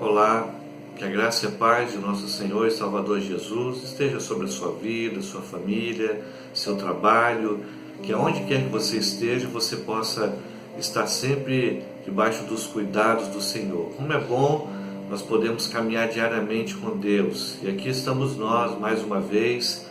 Olá, que a graça e a paz de nosso Senhor e Salvador Jesus esteja sobre a sua vida, sua família, seu trabalho, que aonde quer que você esteja, você possa estar sempre debaixo dos cuidados do Senhor. Como é bom nós podemos caminhar diariamente com Deus. E aqui estamos nós, mais uma vez,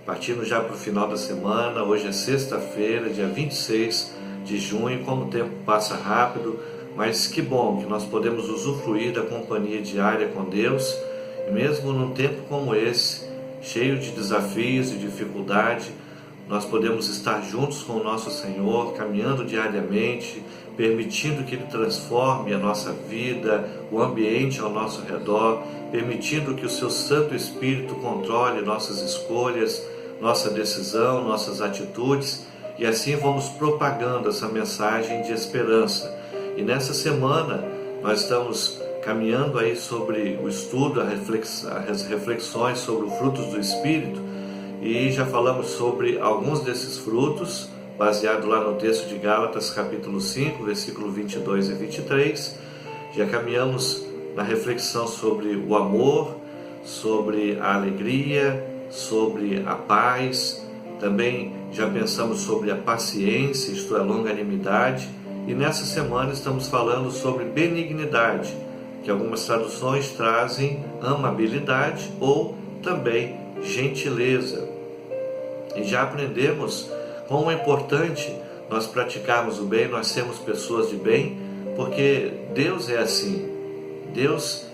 partindo já para o final da semana. Hoje é sexta-feira, dia 26 de junho, como o tempo passa rápido, mas que bom que nós podemos usufruir da companhia diária com Deus, e mesmo num tempo como esse, cheio de desafios e dificuldade, nós podemos estar juntos com o nosso Senhor, caminhando diariamente, permitindo que Ele transforme a nossa vida, o ambiente ao nosso redor, permitindo que o Seu Santo Espírito controle nossas escolhas, nossa decisão, nossas atitudes, e assim vamos propagando essa mensagem de esperança. E nessa semana nós estamos caminhando aí sobre o estudo, as reflexões sobre os frutos do Espírito, e já falamos sobre alguns desses frutos, baseado lá no texto de Gálatas capítulo 5, versículo 22 e 23. Já caminhamos na reflexão sobre o amor, sobre a alegria, sobre a paz. Também já pensamos sobre a paciência, isto é, longanimidade. E nessa semana estamos falando sobre benignidade, que algumas traduções trazem amabilidade ou também gentileza. E já aprendemos como é importante nós praticarmos o bem, nós sermos pessoas de bem, porque Deus é assim. Deus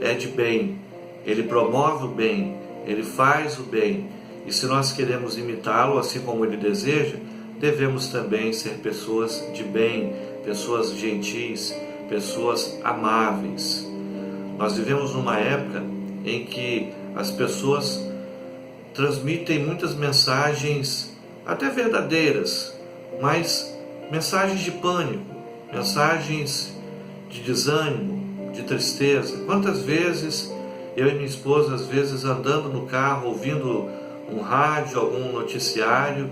é de bem, Ele promove o bem, Ele faz o bem. E se nós queremos imitá-lo, assim como Ele deseja, devemos também ser pessoas de bem, pessoas gentis, pessoas amáveis. Nós vivemos numa época em que as pessoas transmitem muitas mensagens, até verdadeiras, mas mensagens de pânico, mensagens de desânimo, de tristeza. Quantas vezes eu e minha esposa, às vezes andando no carro, ouvindo um rádio, algum noticiário,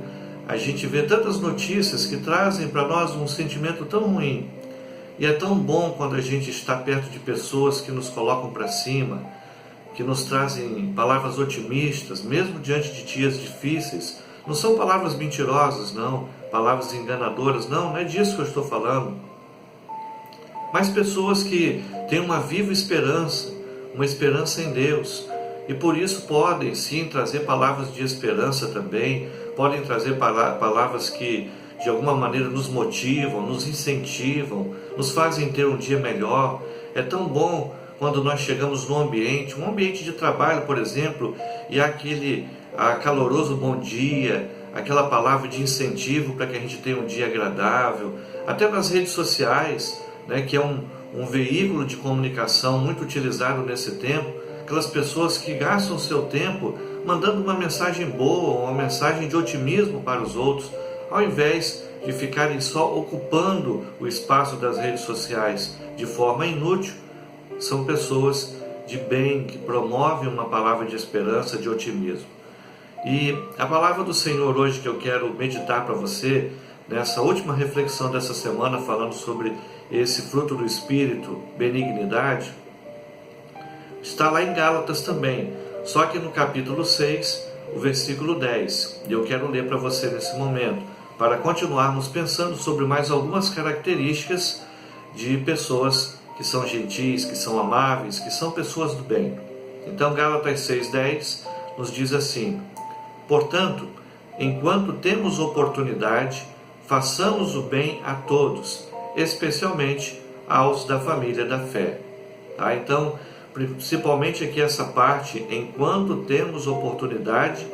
a gente vê tantas notícias que trazem para nós um sentimento tão ruim. E é tão bom quando a gente está perto de pessoas que nos colocam para cima, que nos trazem palavras otimistas, mesmo diante de dias difíceis. Não são palavras mentirosas, não, palavras enganadoras, não é disso que eu estou falando. Mas pessoas que têm uma viva esperança, uma esperança em Deus, e por isso podem sim trazer palavras de esperança também, podem trazer palavras que de alguma maneira nos motivam, nos incentivam, nos fazem ter um dia melhor. É tão bom quando nós chegamos num ambiente, um ambiente de trabalho, por exemplo, e há aquele caloroso bom dia, aquela palavra de incentivo para que a gente tenha um dia agradável, até nas redes sociais, né, que é um veículo de comunicação muito utilizado nesse tempo. Aquelas pessoas que gastam seu tempo mandando uma mensagem boa, uma mensagem de otimismo para os outros, ao invés de ficarem só ocupando o espaço das redes sociais de forma inútil. São pessoas de bem, que promovem uma palavra de esperança, de otimismo. E a palavra do Senhor hoje que eu quero meditar para você, nessa última reflexão dessa semana, falando sobre esse fruto do Espírito, benignidade, está lá em Gálatas também, só que no capítulo 6, o versículo 10. E eu quero ler para você nesse momento, para continuarmos pensando sobre mais algumas características de pessoas que são gentis, que são amáveis, que são pessoas do bem. Então Gálatas 6:10 nos diz assim: portanto, enquanto temos oportunidade, façamos o bem a todos, especialmente aos da família da fé. Tá? Então, principalmente aqui essa parte, enquanto temos oportunidade,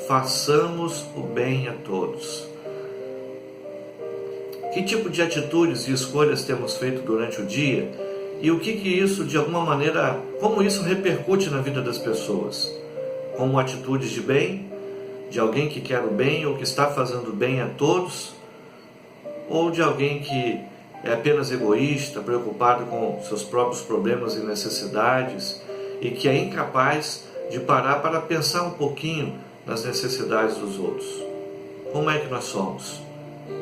façamos o bem a todos. Que tipo de atitudes e escolhas temos feito durante o dia? E o que isso, de alguma maneira, como isso repercute na vida das pessoas? Como atitudes de bem, de alguém que quer o bem ou que está fazendo bem a todos? Ou de alguém que é apenas egoísta, preocupado com seus próprios problemas e necessidades, e que é incapaz de parar para pensar um pouquinho nas necessidades dos outros? Como é que nós somos?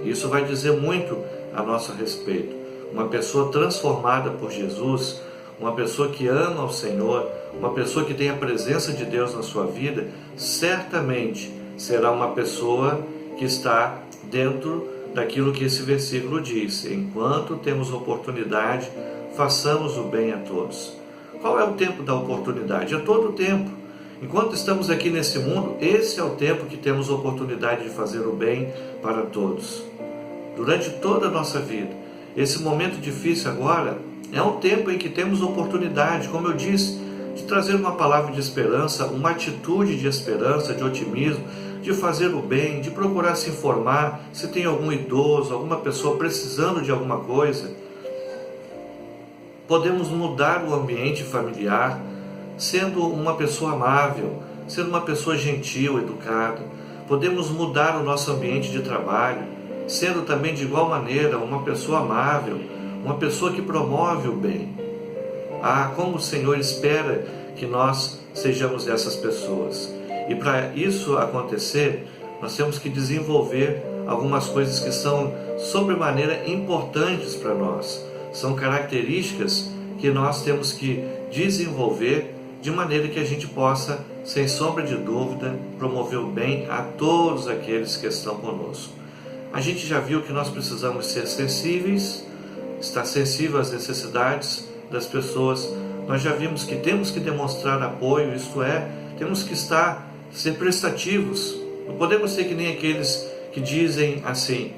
Isso vai dizer muito a nosso respeito. Uma pessoa transformada por Jesus, uma pessoa que ama ao Senhor, uma pessoa que tem a presença de Deus na sua vida, certamente será uma pessoa que está dentro daquilo que esse versículo diz: enquanto temos oportunidade, façamos o bem a todos. Qual é o tempo da oportunidade? É todo o tempo. Enquanto estamos aqui nesse mundo, esse é o tempo que temos oportunidade de fazer o bem para todos. Durante toda a nossa vida. Esse momento difícil agora é um tempo em que temos oportunidade, como eu disse, de trazer uma palavra de esperança, uma atitude de esperança, de otimismo, de fazer o bem, de procurar se informar se tem algum idoso, alguma pessoa precisando de alguma coisa. Podemos mudar o ambiente familiar, sendo uma pessoa amável, sendo uma pessoa gentil, educada. Podemos mudar o nosso ambiente de trabalho, sendo também de igual maneira uma pessoa amável, uma pessoa que promove o bem. Como o Senhor espera que nós sejamos essas pessoas. E para isso acontecer, nós temos que desenvolver algumas coisas que são sobremaneira importantes para nós. São características que nós temos que desenvolver de maneira que a gente possa, sem sombra de dúvida, promover o bem a todos aqueles que estão conosco. A gente já viu que nós precisamos ser sensíveis, estar sensível às necessidades das pessoas. Nós já vimos que temos que demonstrar apoio, isto é, temos que ser prestativos. Não podemos ser que nem aqueles que dizem assim: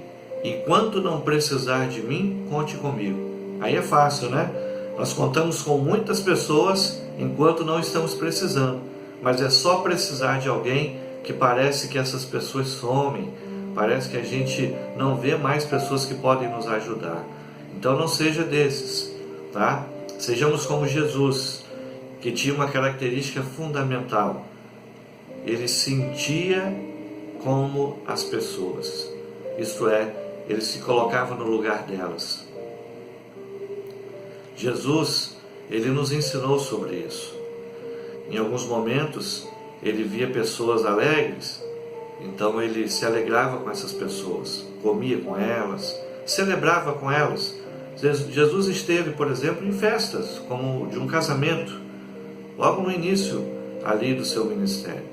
enquanto não precisar de mim, conte comigo. Aí é fácil, né? Nós contamos com muitas pessoas enquanto não estamos precisando, mas é só precisar de alguém que parece que essas pessoas somem, parece que a gente não vê mais pessoas que podem nos ajudar. Então não seja desses, tá? Sejamos como Jesus, que tinha uma característica fundamental: ele sentia como as pessoas, isto é, ele se colocava no lugar delas. Jesus, ele nos ensinou sobre isso. Em alguns momentos, ele via pessoas alegres, então ele se alegrava com essas pessoas, comia com elas, celebrava com elas. Jesus esteve, por exemplo, em festas, como de um casamento, logo no início ali do seu ministério.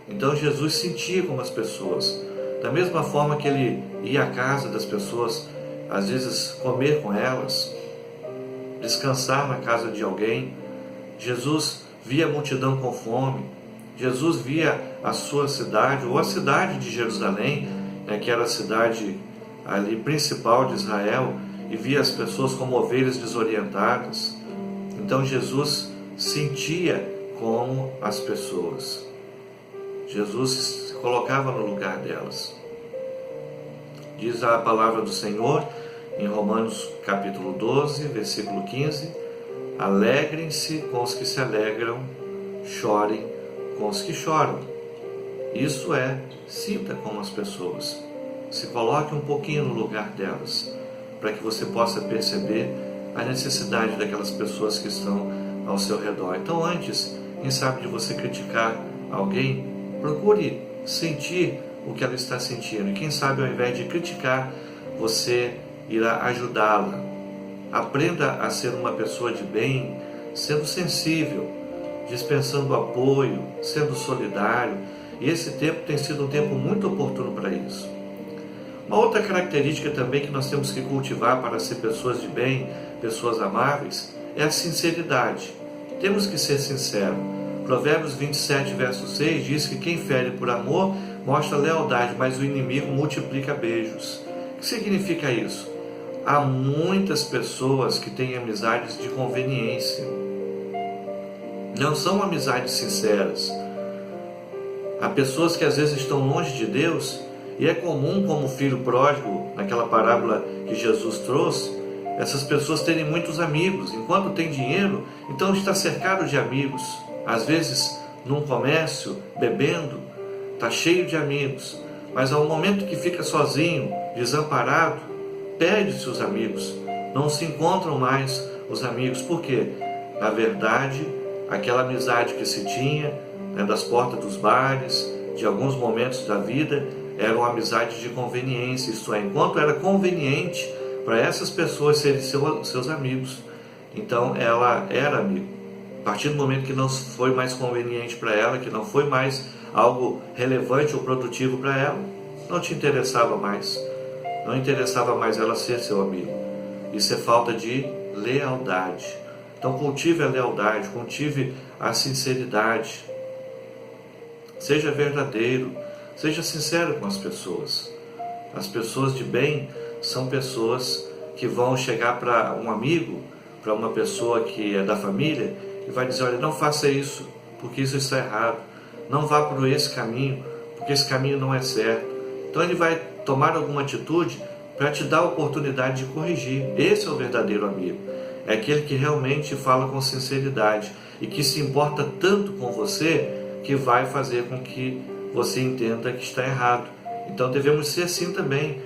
Então Jesus sentia como as pessoas, da mesma forma que ele ia à casa das pessoas, às vezes comer com elas, descansar na casa de alguém. Jesus via a multidão com fome, Jesus via a sua cidade, ou a cidade de Jerusalém, que era a cidade ali principal de Israel, e via as pessoas como ovelhas desorientadas. Então Jesus sentia como as pessoas. Jesus se colocava no lugar delas. Diz a palavra do Senhor em Romanos capítulo 12, versículo 15: alegrem-se com os que se alegram, chorem com os que choram. Isso é, sinta como as pessoas. Se coloque um pouquinho no lugar delas, para que você possa perceber a necessidade daquelas pessoas que estão ao seu redor. Então antes, quem sabe, de você criticar alguém, procure sentir o que ela está sentindo. E quem sabe, ao invés de criticar, você irá ajudá-la. Aprenda a ser uma pessoa de bem, sendo sensível, dispensando apoio, sendo solidário. E esse tempo tem sido um tempo muito oportuno para isso. Uma outra característica também que nós temos que cultivar para ser pessoas de bem, pessoas amáveis, é a sinceridade. Temos que ser sinceros. Provérbios 27, verso 6 diz que quem fere por amor mostra lealdade, mas o inimigo multiplica beijos. O que significa isso? Há muitas pessoas que têm amizades de conveniência. Não são amizades sinceras. Há pessoas que às vezes estão longe de Deus, e é comum, como o filho pródigo, naquela parábola que Jesus trouxe, essas pessoas terem muitos amigos. Enquanto tem dinheiro, então está cercado de amigos. Às vezes, num comércio, bebendo, está cheio de amigos. Mas ao momento que fica sozinho, desamparado, perde-se os amigos. Não se encontram mais os amigos. Por quê? Na verdade, aquela amizade que se tinha, das portas dos bares, de alguns momentos da vida, era uma amizade de conveniência. Isto é, enquanto era conveniente para essas pessoas serem seus amigos, então ela era amigo. A partir do momento que não foi mais conveniente para ela, que não foi mais algo relevante ou produtivo para ela, não te interessava mais. Não interessava mais ela ser seu amigo. Isso é falta de lealdade. Então cultive a lealdade, cultive a sinceridade. Seja verdadeiro, seja sincero com as pessoas. As pessoas de bem são pessoas que vão chegar para um amigo, para uma pessoa que é da família, e vai dizer: olha, não faça isso, porque isso está errado. Não vá por esse caminho, porque esse caminho não é certo. Então ele vai tomar alguma atitude para te dar a oportunidade de corrigir. Esse é o verdadeiro amigo. É aquele que realmente fala com sinceridade e que se importa tanto com você que vai fazer com que você entenda que está errado. Então devemos ser assim também.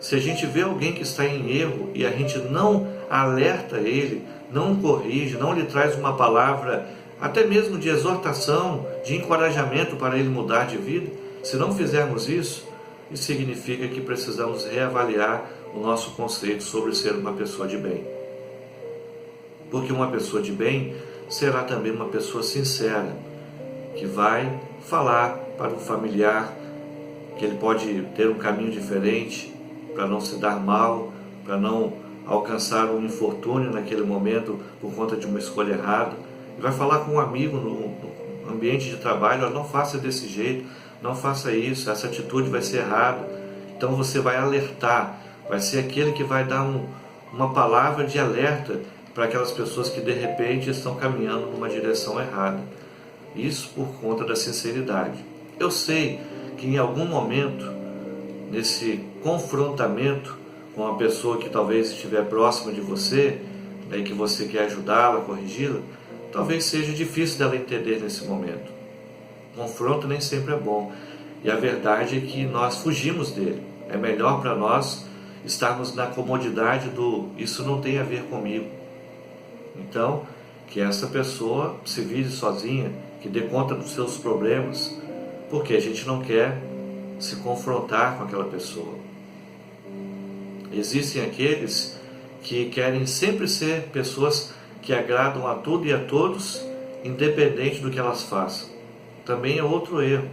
Se a gente vê alguém que está em erro e a gente não alerta ele, não corrige, não lhe traz uma palavra, até mesmo de exortação, de encorajamento para ele mudar de vida, se não fizermos isso, isso significa que precisamos reavaliar o nosso conceito sobre ser uma pessoa de bem. Porque uma pessoa de bem será também uma pessoa sincera, que vai falar para um familiar que ele pode ter um caminho diferente para não se dar mal, para não alcançar um infortúnio naquele momento por conta de uma escolha errada. E vai falar com um amigo no ambiente de trabalho: não faça desse jeito, não faça isso, essa atitude vai ser errada. Então você vai alertar, vai ser aquele que vai dar uma palavra de alerta para aquelas pessoas que de repente estão caminhando numa direção errada. Isso por conta da sinceridade. Eu sei que em algum momento, nesse confrontamento com uma pessoa que talvez estiver próxima de você, e que você quer ajudá-la, corrigi-la, talvez seja difícil dela entender nesse momento. Confronto nem sempre é bom. E a verdade é que nós fugimos dele. É melhor para nós estarmos na comodidade do isso não tem a ver comigo. Então, que essa pessoa se vire sozinha, que dê conta dos seus problemas, porque a gente não quer se confrontar com aquela pessoa. Existem aqueles que querem sempre ser pessoas que agradam a tudo e a todos, independente do que elas façam. Também é outro erro.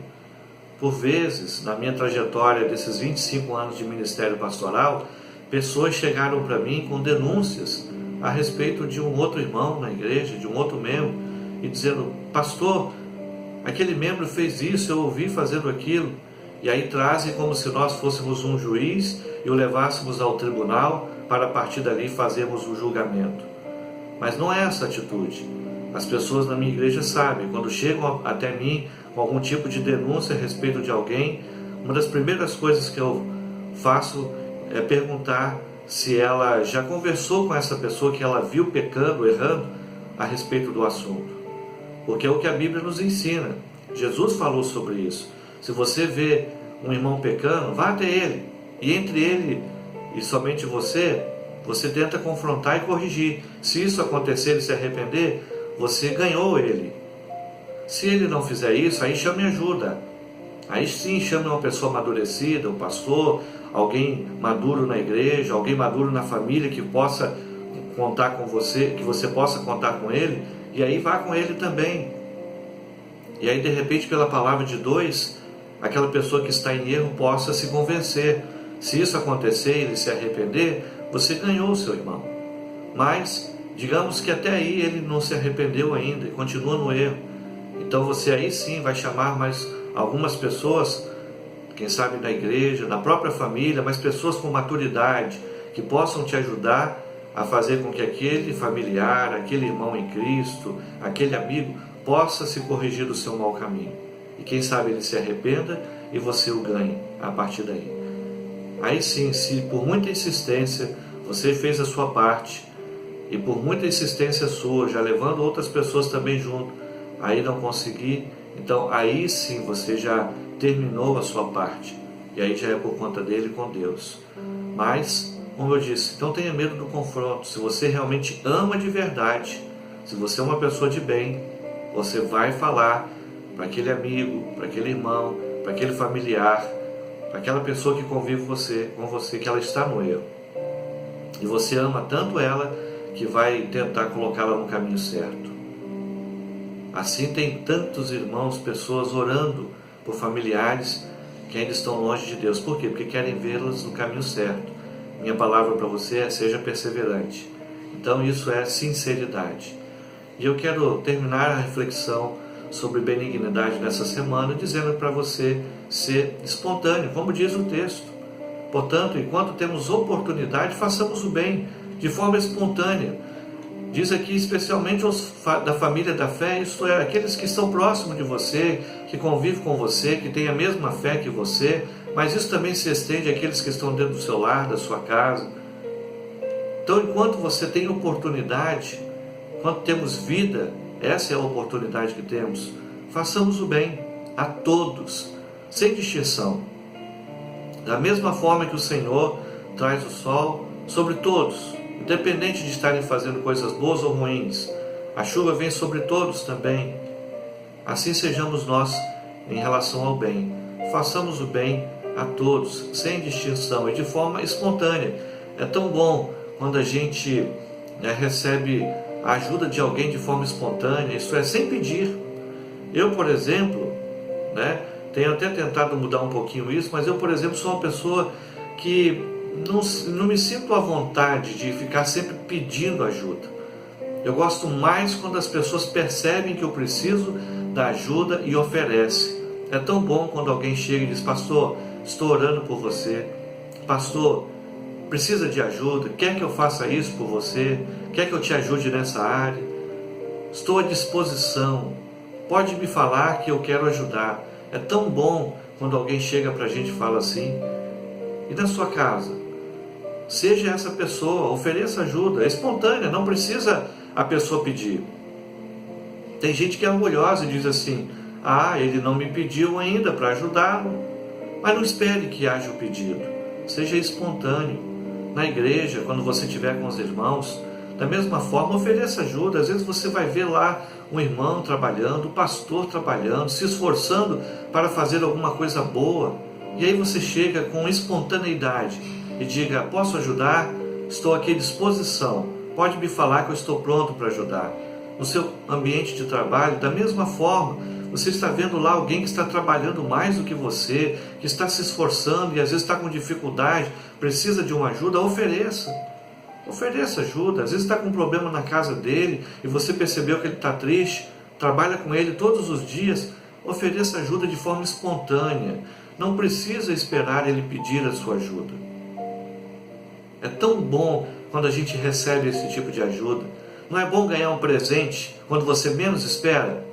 Por vezes, na minha trajetória desses 25 anos de ministério pastoral, pessoas chegaram para mim com denúncias a respeito de um outro irmão na igreja, de um outro membro, e dizendo: pastor, aquele membro fez isso, eu ouvi fazendo aquilo. E aí trazem como se nós fôssemos um juiz e o levássemos ao tribunal para a partir dali fazermos o julgamento. Mas não é essa a atitude. As pessoas na minha igreja sabem, quando chegam até mim com algum tipo de denúncia a respeito de alguém, uma das primeiras coisas que eu faço é perguntar se ela já conversou com essa pessoa que ela viu pecando, errando, a respeito do assunto. Porque é o que a Bíblia nos ensina. Jesus falou sobre isso. Se você vê um irmão pecando, vá até ele. E entre ele e somente você tenta confrontar e corrigir. Se isso acontecer, ele se arrepender, você ganhou ele. Se ele não fizer isso, aí chame ajuda. Aí sim, chame uma pessoa amadurecida, um pastor, alguém maduro na igreja, alguém maduro na família que possa contar com você, que você possa contar com ele, e aí vá com ele também. E aí de repente, pela palavra de dois, aquela pessoa que está em erro possa se convencer. Se isso acontecer e ele se arrepender, você ganhou o seu irmão. Mas digamos que até aí ele não se arrependeu ainda e continua no erro. Então você aí sim vai chamar mais algumas pessoas, quem sabe na igreja, na própria família, mas pessoas com maturidade, que possam te ajudar a fazer com que aquele familiar, aquele irmão em Cristo, aquele amigo, possa se corrigir do seu mau caminho. E quem sabe ele se arrependa e você o ganhe a partir daí. Aí sim, se por muita insistência você fez a sua parte, e por muita insistência sua, já levando outras pessoas também junto, aí não conseguir, então aí sim você já terminou a sua parte. E aí já é por conta dele com Deus. Mas, como eu disse, não tenha medo do confronto. Se você realmente ama de verdade, se você é uma pessoa de bem, você vai falar para aquele amigo, para aquele irmão, para aquele familiar, para aquela pessoa que convive com você, que ela está no erro. E você ama tanto ela, que vai tentar colocá-la no caminho certo. Assim tem tantos irmãos, pessoas orando por familiares que ainda estão longe de Deus. Por quê? Porque querem vê-las no caminho certo. Minha palavra para você é: seja perseverante. Então isso é sinceridade. E eu quero terminar a reflexão sobre benignidade nessa semana dizendo para você ser espontâneo, como diz o texto. Portanto, enquanto temos oportunidade, façamos o bem de forma espontânea. Diz aqui especialmente os da família da fé, isto é, aqueles que estão próximos de você, que convivem com você, que têm a mesma fé que você, mas isso também se estende àqueles que estão dentro do seu lar, da sua casa. Então, enquanto você tem oportunidade, enquanto temos vida, essa é a oportunidade que temos, façamos o bem a todos, sem distinção. Da mesma forma que o Senhor traz o sol sobre todos, independente de estarem fazendo coisas boas ou ruins, a chuva vem sobre todos também. Assim sejamos nós em relação ao bem. Façamos o bem a todos, sem distinção e de forma espontânea. É tão bom quando a gente recebe a ajuda de alguém de forma espontânea, isso é, sem pedir. Eu, por exemplo, tenho até tentado mudar um pouquinho isso, mas eu, por exemplo, sou uma pessoa que não me sinto à vontade de ficar sempre pedindo ajuda. Eu gosto mais quando as pessoas percebem que eu preciso da ajuda e oferecem. É tão bom quando alguém chega e diz: pastor, estou orando por você. Pastor, precisa de ajuda? Quer que eu faça isso por você? Quer que eu te ajude nessa área? Estou à disposição. Pode me falar que eu quero ajudar. É tão bom quando alguém chega para a gente e fala assim. E na sua casa? Seja essa pessoa, ofereça ajuda, é espontânea, não precisa a pessoa pedir. Tem gente que é orgulhosa e diz assim: ele não me pediu ainda para ajudá-lo. Mas não espere que haja o pedido, seja espontâneo. Na igreja, quando você estiver com os irmãos, da mesma forma, ofereça ajuda. Às vezes você vai ver lá um irmão trabalhando, um pastor trabalhando, se esforçando para fazer alguma coisa boa. E aí você chega com espontaneidade e diga: posso ajudar? Estou aqui à disposição. Pode me falar que eu estou pronto para ajudar. No seu ambiente de trabalho, da mesma forma, você está vendo lá alguém que está trabalhando mais do que você, que está se esforçando e às vezes está com dificuldade, precisa de uma ajuda, ofereça. Ofereça ajuda. Às vezes está com um problema na casa dele e você percebeu que ele está triste, trabalha com ele todos os dias, ofereça ajuda de forma espontânea. Não precisa esperar ele pedir a sua ajuda. É tão bom quando a gente recebe esse tipo de ajuda. Não é bom ganhar um presente quando você menos espera?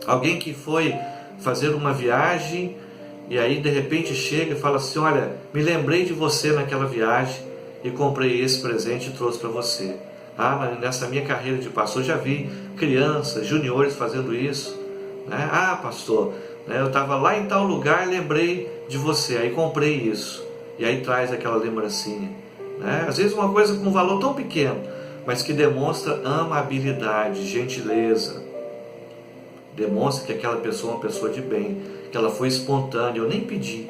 Alguém que foi fazer uma viagem e aí de repente chega e fala assim: olha, me lembrei de você naquela viagem e comprei esse presente e trouxe para você. Nessa minha carreira de pastor já vi crianças, juniores fazendo isso. Pastor, eu estava lá em tal lugar, lembrei de você, aí comprei isso. E aí traz aquela lembrancinha. Às vezes uma coisa com um valor tão pequeno, mas que demonstra amabilidade, gentileza. Demonstra que aquela pessoa é uma pessoa de bem, que ela foi espontânea, eu nem pedi.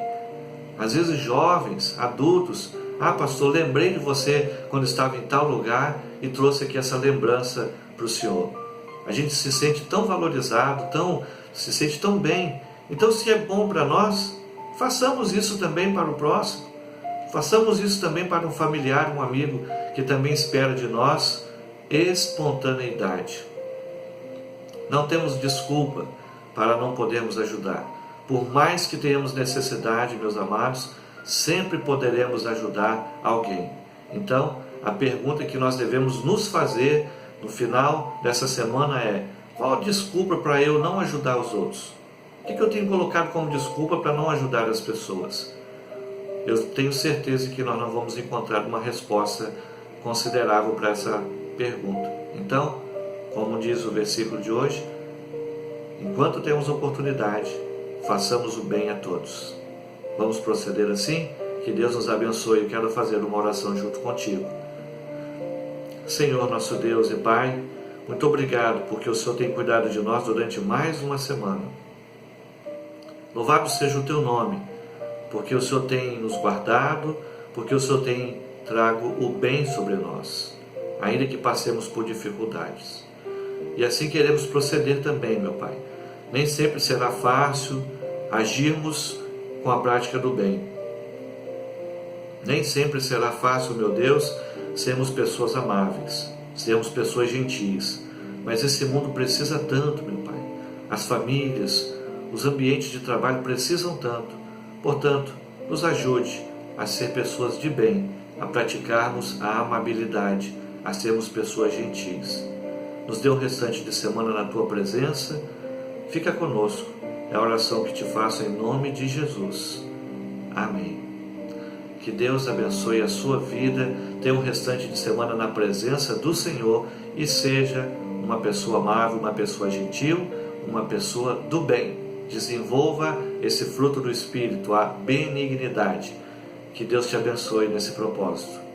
Às vezes jovens, adultos: pastor, lembrei de você quando estava em tal lugar e trouxe aqui essa lembrança para o senhor. A gente se sente tão valorizado, se sente tão bem. Então, se é bom para nós, façamos isso também para o próximo. Façamos isso também para um familiar, um amigo que também espera de nós espontaneidade. Não temos desculpa para não podermos ajudar. Por mais que tenhamos necessidade, meus amados, sempre poderemos ajudar alguém. Então, a pergunta que nós devemos nos fazer no final dessa semana é: qual a desculpa para eu não ajudar os outros? O que eu tenho colocado como desculpa para não ajudar as pessoas? Eu tenho certeza que nós não vamos encontrar uma resposta considerável para essa pergunta. Então, como diz o versículo de hoje, enquanto temos oportunidade, façamos o bem a todos. Vamos proceder assim? Que Deus nos abençoe. Eu quero fazer uma oração junto contigo. Senhor, nosso Deus e Pai, muito obrigado porque o Senhor tem cuidado de nós durante mais uma semana. Louvado seja o teu nome, porque o Senhor tem nos guardado, porque o Senhor tem trago o bem sobre nós. ainda que passemos por dificuldades. E assim queremos proceder também, meu Pai. Nem sempre será fácil agirmos com a prática do bem. Nem sempre será fácil, meu Deus, sermos pessoas amáveis, sermos pessoas gentis. Mas esse mundo precisa tanto, meu Pai. As famílias, os ambientes de trabalho precisam tanto. Portanto, nos ajude a ser pessoas de bem, a praticarmos a amabilidade, a sermos pessoas gentis. Nos dê o restante de semana na Tua presença. Fica conosco. É a oração que te faço em nome de Jesus. Amém. Que Deus abençoe a sua vida. Tenha um restante de semana na presença do Senhor e seja uma pessoa amável, uma pessoa gentil, uma pessoa do bem. Desenvolva esse fruto do Espírito, a benignidade. Que Deus te abençoe nesse propósito.